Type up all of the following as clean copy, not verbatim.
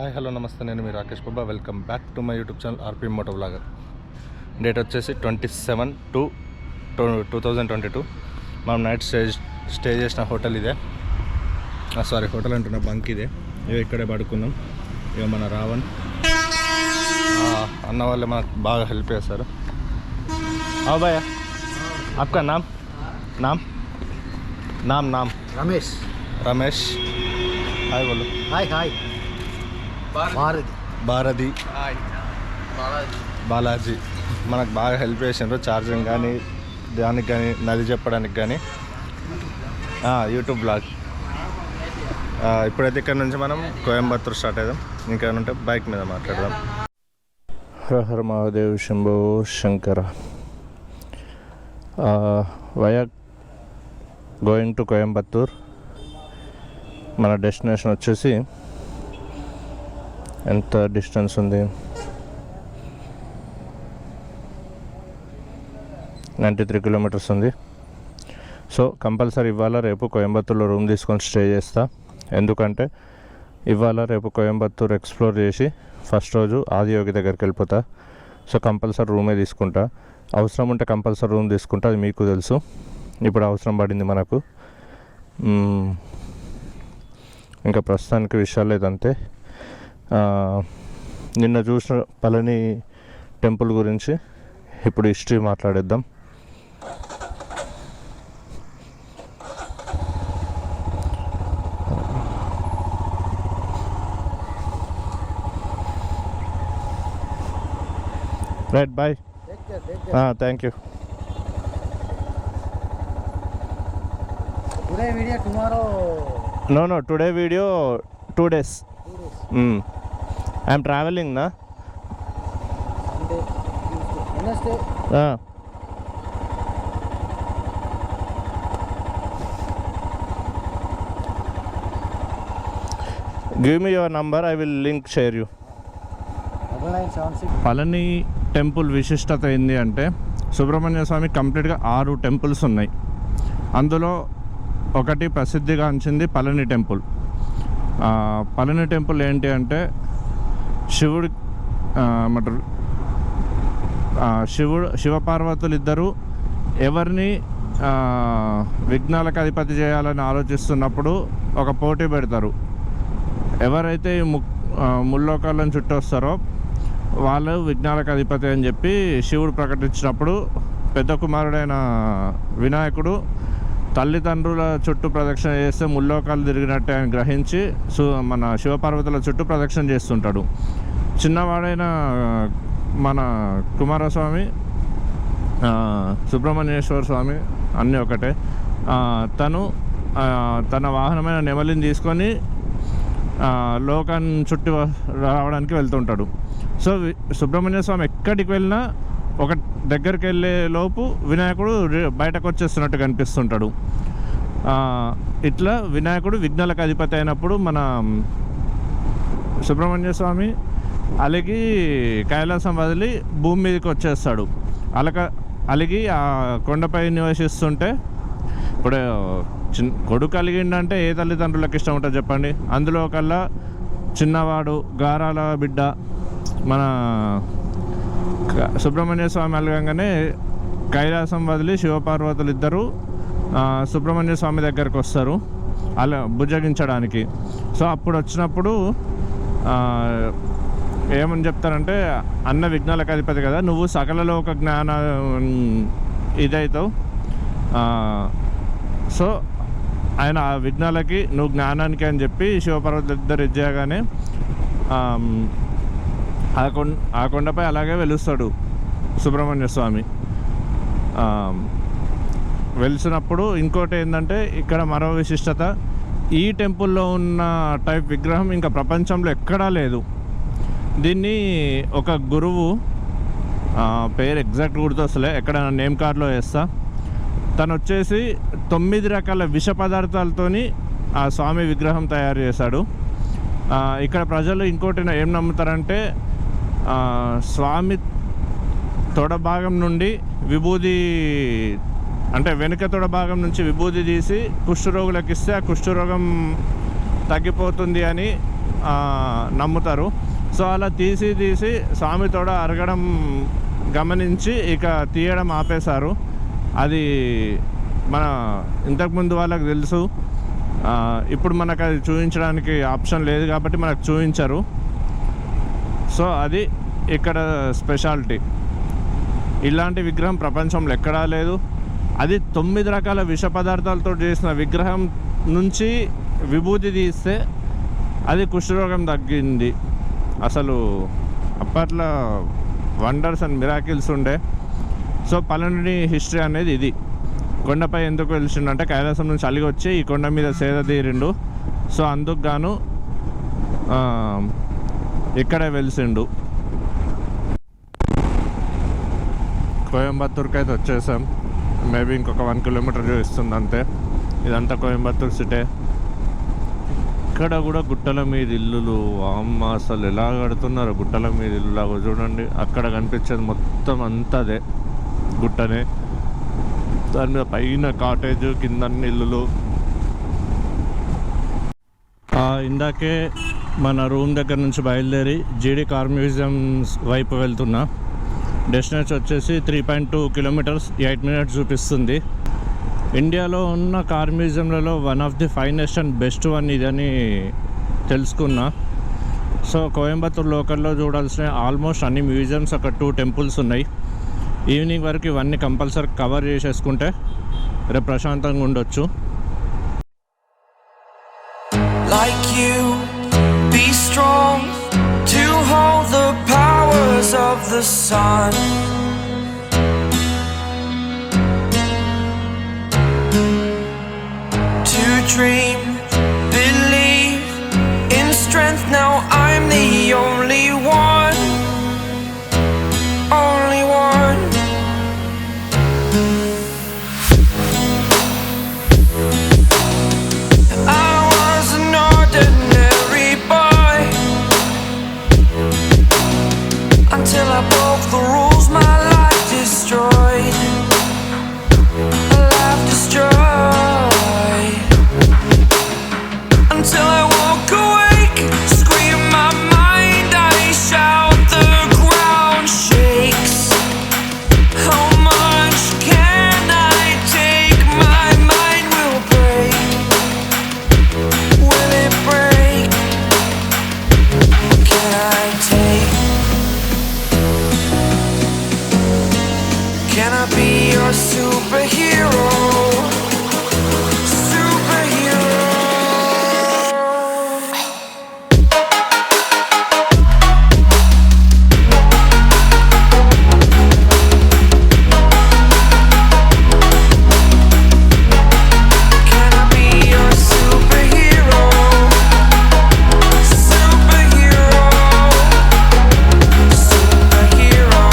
Hi hello నమస్తే, నేను మీ Rakesh Pabba. Welcome back to my YouTube channel RPM motovlogger. Date వచ్చేసి 27/2/2022. మనం నైట్ స్టే చేసిన హోటల్ ఇదే. సారీ, హోటల్ అంటున్న బంక్ ఇదే. ఇక్కడే పడుకున్నాం. ఇక మన రావణ్ అన్న వాళ్ళే మనకు బాగా హెల్ప్ చేస్తారు. భయ్య आपका नाम नाम नाम नाम रमेश रमेश हाय बोलो. हाय हाय భారతి బాలాజీ మనకు బాగా హెల్ప్ చేసిండ్రు. ఛార్జింగ్ కానీ దానికి కానీ నది చెప్పడానికి కానీ యూట్యూబ్ బ్లాగ్. ఇప్పుడైతే ఇక్కడ నుంచి మనం కోయంబత్తూర్ స్టార్ట్ అవుదాం. ఇంకా ఉంటే బైక్ మీద మాట్లాడదాం. Har Har Mahadev Shambho Shankara. Via going to Coimbatore. మన డెస్టినేషన్ వచ్చేసి ఎంత డిస్టెన్స్ ఉంది? 93 కిలోమీటర్స్ ఉంది. సో కంపల్సరీ ఇవాళ రేపు కోయంబత్తూర్లో రూమ్ తీసుకొని స్టే చేస్తా. ఎందుకంటే ఇవాళ రేపు కోయంబత్తూర్ ఎక్స్ప్లోర్ చేసి ఫస్ట్ రోజు ఆదియోగి దగ్గరికి వెళ్ళిపోతా. సో కంపల్సరీ రూమే తీసుకుంటా. అవసరం ఉంటే కంపల్సరీ రూమ్ తీసుకుంటా, అది మీకు తెలుసు. ఇప్పుడు అవసరం పడింది మనకు. ఇంకా ప్రస్తుతానికి విషయాలు లేదంతే. నిన్న చూసిన పళని టెంపుల్ గురించి ఇప్పుడు హిస్టరీ మాట్లాడేద్దాం. Right, bye. Thank you. Today video, tomorrow. No, today video 2 days. I am traveling na. Wednesday. Give me your number, I will link share you. 9976. Palani temple విశిష్టత ఏంది అంటే, సుబ్రహ్మణ్య స్వామి కంప్లీట్గా 6 టెంపుల్స్ ఉన్నాయి. అందులో ఒకటి ప్రసిద్ధిగాంచింది పళని టెంపుల్. పళని టెంపుల్ ఏంటి అంటే శివుడు శివపార్వతులు ఇద్దరు ఎవరిని విఘ్నాలకు అధిపతి చేయాలని ఆలోచిస్తున్నప్పుడు ఒక పోటీ పెడతారు. ఎవరైతే ముల్లోకాలను చుట్టూ వస్తారో వాళ్ళు విఘ్నాలకు అధిపతి అని చెప్పి శివుడు ప్రకటించినప్పుడు పెద్ద కుమారుడైన వినాయకుడు తల్లిదండ్రుల చుట్టూ ప్రదక్షిణ చేస్తే ముల్లోకాలు తిరిగినట్టే అని గ్రహించి మన శివపార్వతుల చుట్టూ ప్రదక్షిణ చేస్తుంటాడు. చిన్నవాడైన మన కుమారస్వామి, సుబ్రహ్మణ్యేశ్వర స్వామి అన్నీ ఒకటే. తను తన వాహనమైన నెమలిని తీసుకొని లోకాన్ని చుట్టూ రావడానికి వెళ్తుంటాడు. సో సుబ్రహ్మణ్య స్వామి ఎక్కడికి వెళ్ళినా ఒక దగ్గరికి వెళ్ళే లోపు వినాయకుడు బయటకు వచ్చేస్తున్నట్టు కనిపిస్తుంటాడు. ఇట్లా వినాయకుడు విఘ్నాలకు అధిపతి అయినప్పుడు మన సుబ్రహ్మణ్య స్వామి అలిగి కైలాసం వదిలి భూమి మీదకి వచ్చేస్తాడు. అలిగి ఆ కొండపై నివసిస్తుంటే, ఇప్పుడు కొడుకు అలిగిండంటే ఏ తల్లిదండ్రులకు ఇష్టం ఉంటుంది చెప్పండి? అందులో కల్లా చిన్నవాడు గారాల బిడ్డ మన సుబ్రహ్మణ్య స్వామి అలగంగానే కైలాసం వదిలి శివపార్వతులు ఇద్దరు సుబ్రహ్మణ్య స్వామి దగ్గరకు వస్తారు అలా బుజ్జగించడానికి. సో అప్పుడు వచ్చినప్పుడు ఏమని చెప్తారంటే, అన్న విఘ్నాలకు అధిపతి కదా, నువ్వు సకలలోక జ్ఞాన ఇదవుతావు. సో ఆయన ఆ విఘ్నాలకి నువ్వు జ్ఞానానికి అని చెప్పి శివపార్వతులు ఇద్దరు ఇచ్చేయగానే ఆ కొండపై అలాగే వెలుస్తాడు సుబ్రహ్మణ్య స్వామి. వెలిసినప్పుడు ఇంకోటి ఏంటంటే, ఇక్కడ మరో విశిష్టత, ఈ టెంపుల్లో ఉన్న టైప్ విగ్రహం ఇంకా ప్రపంచంలో ఎక్కడా లేదు. దీన్ని ఒక గురువు పేరు ఎగ్జాక్ట్ గుర్తొస్తలే, ఎక్కడ నేమ్ కార్డులో వేస్తా, తను వచ్చేసి 9 రకాల విష పదార్థాలతోని ఆ స్వామి విగ్రహం తయారు చేశాడు. ఇక్కడ ప్రజలు ఇంకోటి ఏం నమ్ముతారంటే, స్వామి తొడ భాగం నుండి విభూది, అంటే వెనుక తొడ భాగం నుంచి విభూది తీసి కుష్ఠరోగులకు ఇస్తే ఆ కుష్ఠరోగం తగ్గిపోతుంది అని నమ్ముతారు. సో అలా తీసి స్వామి తోడ అరగడం గమనించి ఇక తీయడం ఆపేశారు. అది మన ఇంతకుముందు వాళ్ళకి తెలుసు. ఇప్పుడు మనకు అది చూపించడానికి ఆప్షన్ లేదు కాబట్టి మనకు చూపించరు. సో అది ఇక్కడ స్పెషాలిటీ. ఇలాంటి విగ్రహం ప్రపంచంలో ఎక్కడా లేదు. అది 9 రకాల విష పదార్థాలతో చేసిన విగ్రహం నుంచి విభూతి తీస్తే అది కుష్ఠరోగం తగ్గింది. అసలు అప్పట్లో వండర్స్ అండ్ మిరాకిల్స్ ఉండే. సో పళని హిస్టరీ అనేది ఇది. కొండపై ఎందుకు వెలిసిండంటే కైలాసం నుంచి అలిగి వచ్చి ఈ కొండ మీద సేద తీరిండు. సో అందుకు గాను ఇక్కడే వెలిసిండు. కోయంబత్తూరుకి అయితే వచ్చేసాం. మేబీ ఇంకొక 1 కిలోమీటర్ చూపిస్తుంది అంతే. ఇదంతా కోయంబత్తూరు సిటీ. ఇక్కడ కూడా గుట్టల మీద ఇల్లులు. అమ్మ అసలు ఎలా కడుతున్నారు గుట్టల మీద ఇల్లు లాగా చూడండి. అక్కడ కనిపించేది మొత్తం అంతా అదే గుట్టనే. దాని మీద పైన కాటేజ్, కింద ఇల్లులు. ఇందాకే మన రూమ్ దగ్గర నుంచి బయలుదేరి జీడీ కార్ మ్యూజియం వైపు వెళ్తున్నా. డెస్టినేషన్ వచ్చేసి 3.2 కిలోమీటర్స్ 8 మినిట్స్ చూపిస్తుంది. ఇండియాలో ఉన్న కార్ మ్యూజియంలలో one of the finest and best one ఇదని తెలుసుకున్నా. సో కోయంబత్తూరు లోకల్లో చూడాల్సిన ఆల్మోస్ట్ అన్ని మ్యూజియంస్, అక్కడ 2 టెంపుల్స్ ఉన్నాయి. ఈవినింగ్ వరకు ఇవన్నీ కంపల్సరీ కవర్ చేసేసుకుంటే రేపు ప్రశాంతంగా ఉండొచ్చు. Like you, be strong to hold the powers of the sun. To dream, believe in strength. Now I'm the only one, only one. I was an ordinary boy until I broke the rules. My life destroyed, life destroyed. Until I woke awake, scream my mind, I shout, the ground shakes. How much can I take? My mind will break. Will it break? Can I take? Can I be your superhero? Superhero. Can I be your superhero? Superhero. Superhero.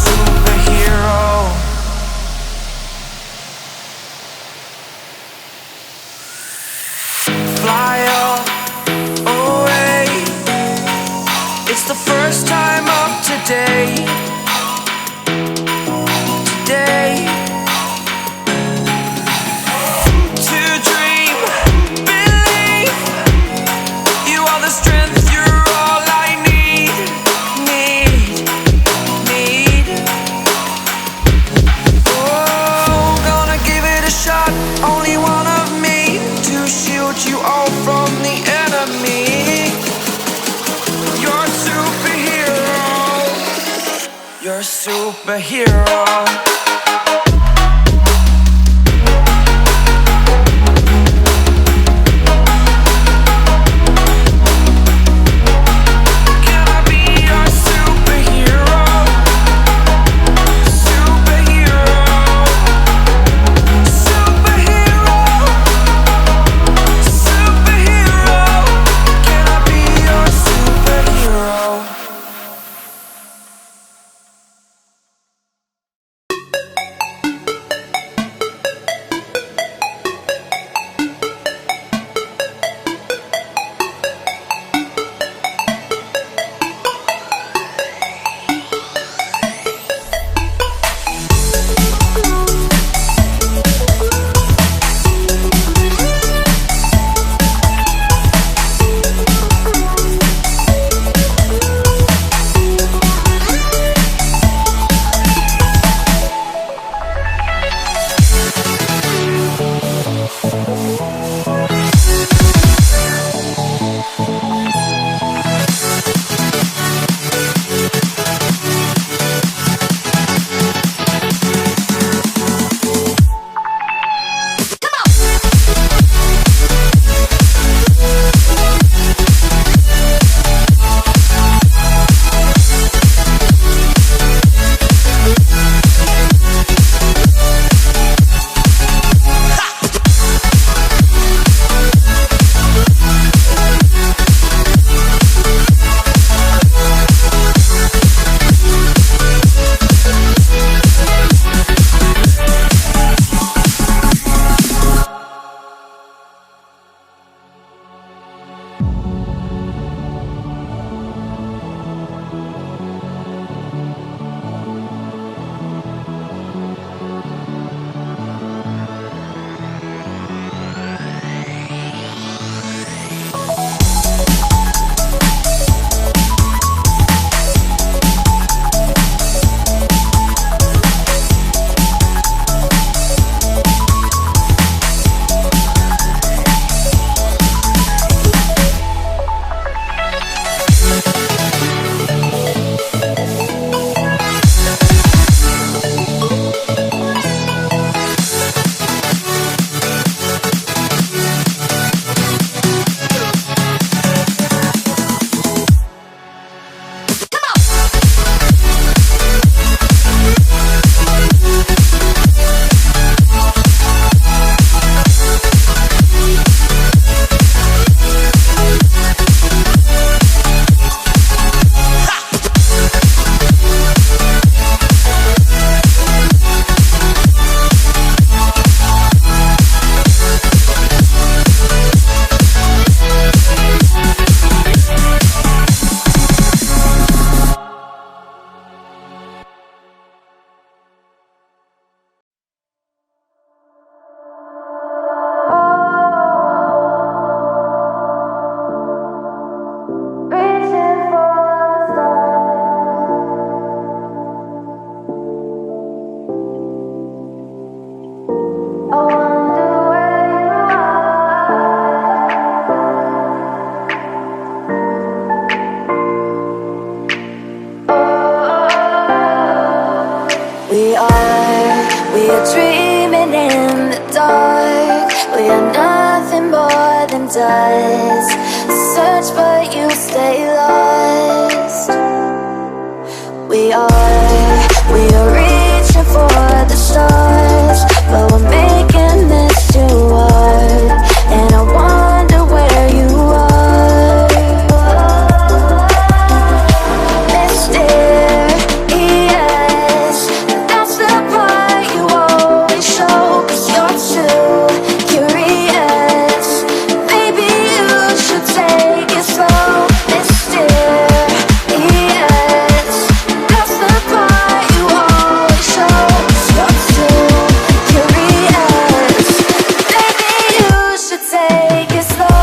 Superhero. Fly away. It's the first time of today. Today. To dream, believe. You are the strength, you're all I need. Need. Oh, gonna give it a shot. Only one of me to shield you all from the enemy. You're a superhero. You're a superhero. Can I be your superhero? Superhero. Superhero. Superhero. Can I be your superhero? dreaming in the dark. We are nothing more than dust. Search but you stay lost. We are reaching for the stars, but we're making this too hard. And I wonder where you are. Mysterious, that's the part you always show. 'Cause you're too curious. Maybe you should take it slow. Mysterious, that's the part you always show. 'Cause you're too curious. Maybe you should take it slow.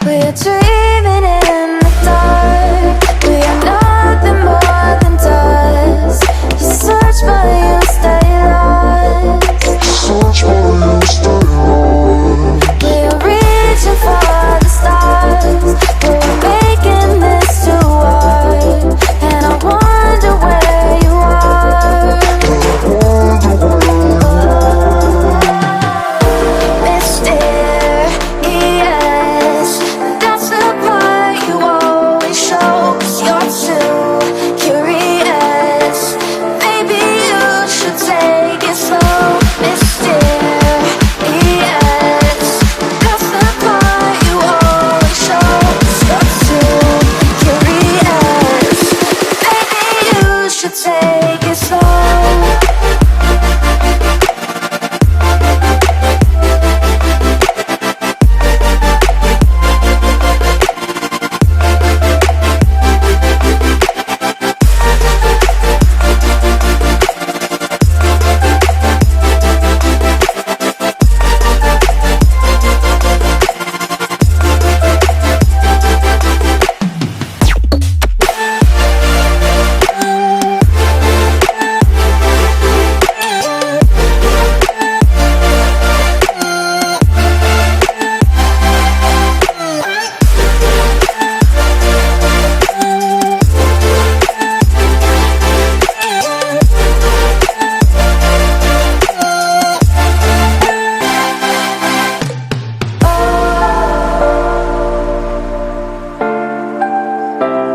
We're dreaming in the dark. We are nothing more than dust. You search but you stay lost. We are reaching for the stars, but we're making this too hard. And I wonder where you are. Mysterious, that's the part you always show. 'Cause you're too curious. Maybe you should take it slow. Mysterious, that's the part you always show. 'Cause you're too curious. Maybe you should take it slow.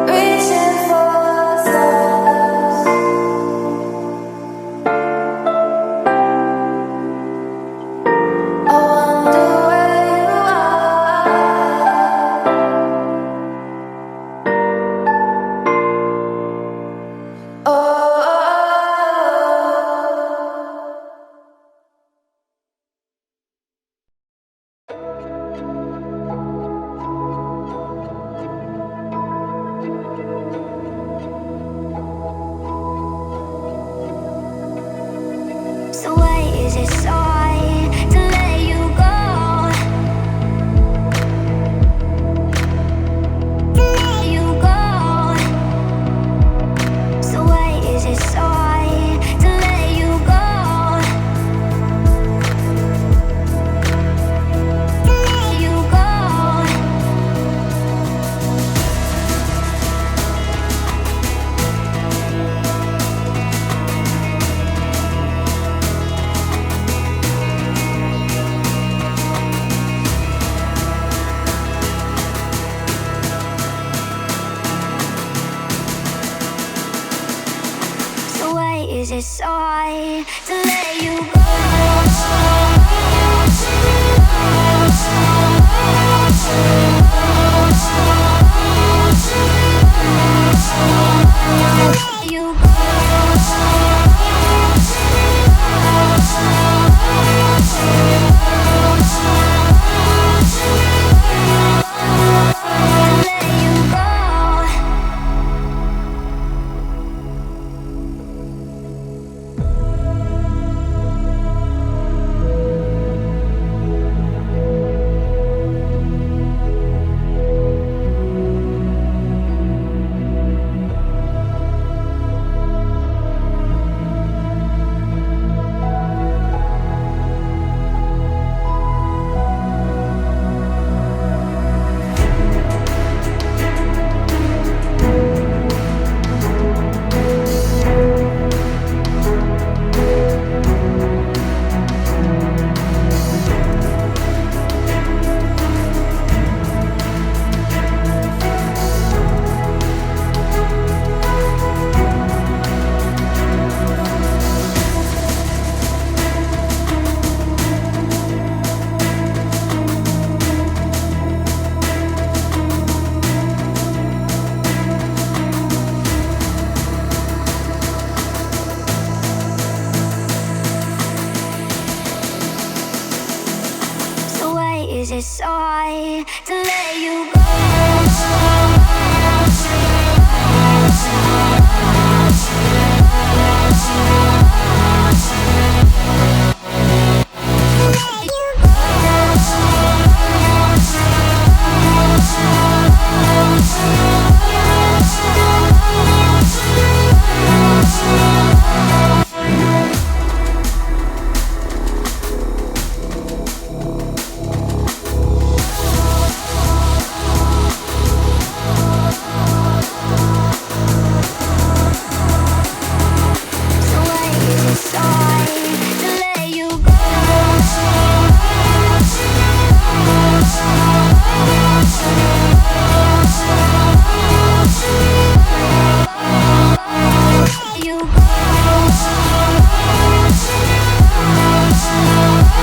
Reaching for the stars. I wonder where you are. Oh. So why is it so hard to let you go? To let you go. So why is it so hard to let you go? To let you go. So why is it so hard to let you go?